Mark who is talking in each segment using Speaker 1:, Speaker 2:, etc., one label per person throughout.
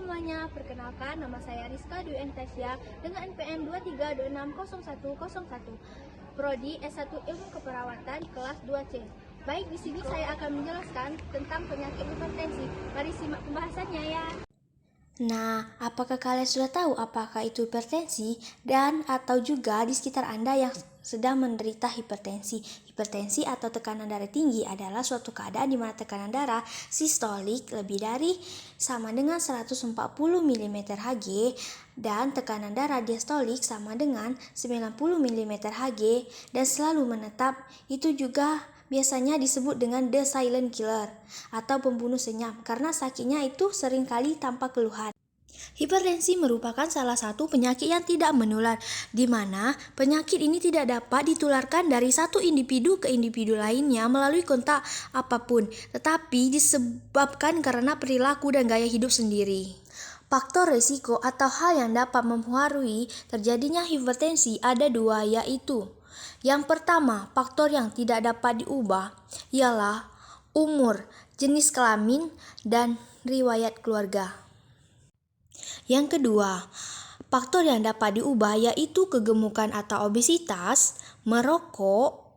Speaker 1: semuanya, perkenalkan nama saya Rizka Dwi Anastasia dengan NPM 23260101, Prodi S1 Ilmu Keperawatan kelas 2C. Baik, di sini saya akan menjelaskan tentang penyakit hipertensi. Mari simak pembahasannya ya.
Speaker 2: Nah, apakah kalian sudah tahu apakah itu hipertensi dan atau juga di sekitar Anda yang sedang menderita hipertensi? Hipertensi atau tekanan darah tinggi adalah suatu keadaan di mana tekanan darah sistolik lebih dari sama dengan 140 mm Hg dan tekanan darah diastolik sama dengan 90 mm Hg dan selalu menetap. Itu juga biasanya disebut dengan the silent killer atau pembunuh senyap karena sakitnya itu seringkali tanpa keluhan. Hipertensi merupakan salah satu penyakit yang tidak menular, di mana penyakit ini tidak dapat ditularkan dari satu individu ke individu lainnya melalui kontak apapun, tetapi disebabkan karena perilaku dan gaya hidup sendiri. Faktor risiko atau hal yang dapat mempengaruhi terjadinya hipertensi ada dua, yaitu yang pertama, faktor yang tidak dapat diubah ialah umur, jenis kelamin, dan riwayat keluarga. Yang kedua, faktor yang dapat diubah yaitu kegemukan atau obesitas, merokok,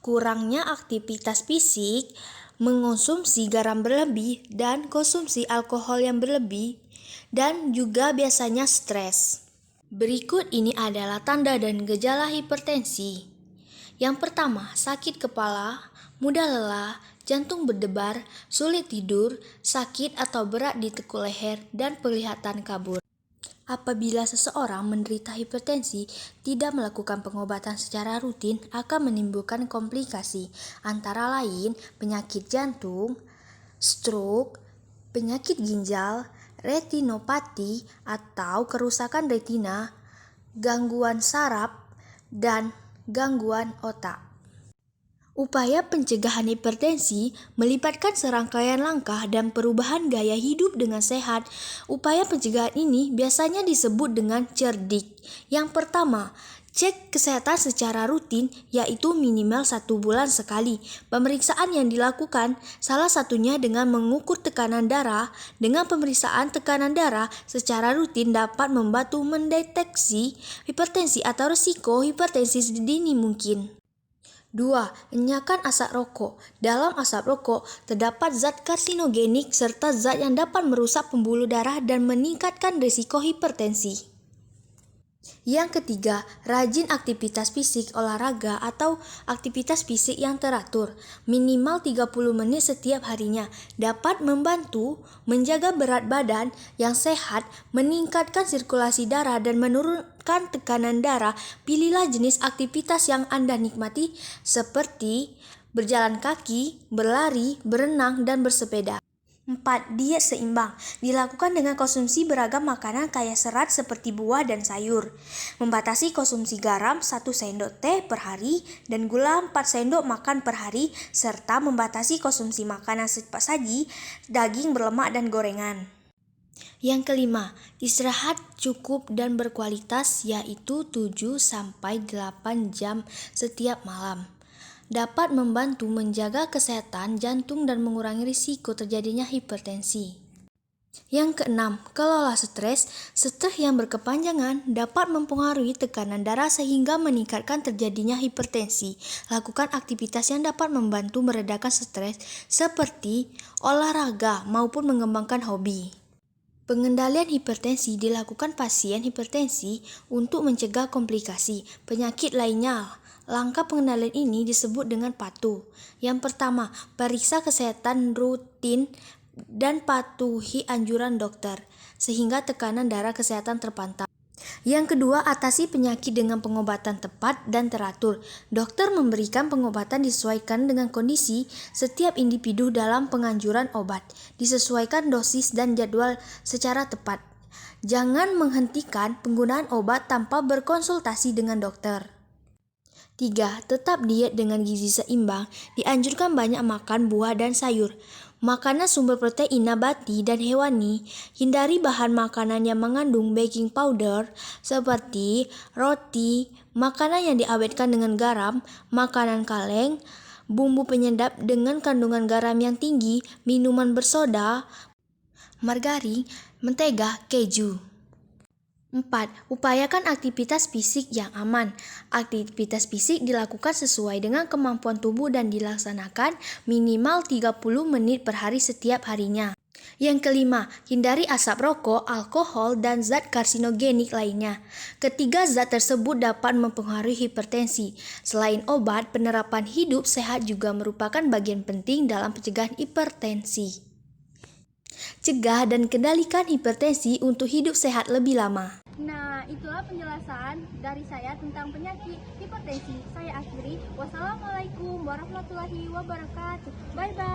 Speaker 2: kurangnya aktivitas fisik, mengonsumsi garam berlebih, dan konsumsi alkohol yang berlebih, dan juga biasanya stres. Berikut ini adalah tanda dan gejala hipertensi. Yang pertama, sakit kepala, mudah lelah, jantung berdebar, sulit tidur, sakit atau berat di tekuk leher, dan penglihatan kabur. Apabila seseorang menderita hipertensi, tidak melakukan pengobatan secara rutin akan menimbulkan komplikasi, antara lain penyakit jantung, stroke, penyakit ginjal, retinopati atau kerusakan retina, gangguan saraf, dan gangguan otak. Upaya pencegahan hipertensi melibatkan serangkaian langkah dan perubahan gaya hidup dengan sehat. Upaya pencegahan ini biasanya disebut dengan cerdik. Yang pertama, cek kesehatan secara rutin, yaitu minimal 1 bulan sekali. Pemeriksaan yang dilakukan salah satunya dengan mengukur tekanan darah. Dengan pemeriksaan tekanan darah secara rutin dapat membantu mendeteksi hipertensi atau risiko hipertensi sedini mungkin. 2. Enyahkan asap rokok. Dalam asap rokok terdapat zat karsinogenik serta zat yang dapat merusak pembuluh darah dan meningkatkan risiko hipertensi. Yang ketiga, rajin aktivitas fisik olahraga atau aktivitas fisik yang teratur, minimal 30 menit setiap harinya, dapat membantu menjaga berat badan yang sehat, meningkatkan sirkulasi darah dan menurunkan tekanan darah. Pilihlah jenis aktivitas yang Anda nikmati seperti berjalan kaki, berlari, berenang, dan bersepeda. 4. Diet seimbang dilakukan dengan konsumsi beragam makanan kaya serat seperti buah dan sayur. Membatasi konsumsi garam 1 sendok teh per hari dan gula 4 sendok makan per hari, serta membatasi konsumsi makanan cepat saji, daging berlemak dan gorengan. Yang kelima, istirahat cukup dan berkualitas, yaitu 7-8 jam setiap malam. Dapat membantu menjaga kesehatan jantung dan mengurangi risiko terjadinya hipertensi. Yang keenam, kelola stres. Stres yang berkepanjangan dapat mempengaruhi tekanan darah sehingga meningkatkan terjadinya hipertensi. Lakukan aktivitas yang dapat membantu meredakan stres seperti olahraga maupun mengembangkan hobi. Pengendalian hipertensi dilakukan pasien hipertensi untuk mencegah komplikasi penyakit lainnya. Langkah pengendalian ini disebut dengan patuh. Yang pertama, periksa kesehatan rutin dan patuhi anjuran dokter, sehingga tekanan darah kesehatan terpantau. Yang kedua, atasi penyakit dengan pengobatan tepat dan teratur. Dokter memberikan pengobatan disesuaikan dengan kondisi setiap individu dalam penganjuran obat, disesuaikan dosis dan jadwal secara tepat. Jangan menghentikan penggunaan obat tanpa berkonsultasi dengan dokter. 3. Tetap diet dengan gizi seimbang. Dianjurkan banyak makan buah dan sayur, makanan sumber protein nabati dan hewani. Hindari bahan makanan yang mengandung baking powder seperti roti, makanan yang diawetkan dengan garam, makanan kaleng, bumbu penyedap dengan kandungan garam yang tinggi, minuman bersoda, margarin, mentega, keju. 4. Upayakan aktivitas fisik yang aman. Aktivitas fisik dilakukan sesuai dengan kemampuan tubuh dan dilaksanakan minimal 30 menit per hari setiap harinya. Yang kelima, hindari asap rokok, alkohol, dan zat karsinogenik lainnya. Ketiga zat tersebut dapat mempengaruhi hipertensi. Selain obat, penerapan hidup sehat juga merupakan bagian penting dalam pencegahan hipertensi. Cegah dan kendalikan hipertensi untuk hidup sehat lebih lama.
Speaker 1: Nah, itulah penjelasan dari saya tentang penyakit hipertensi. Saya akhiri. Wassalamualaikum warahmatullahi wabarakatuh. Bye-bye.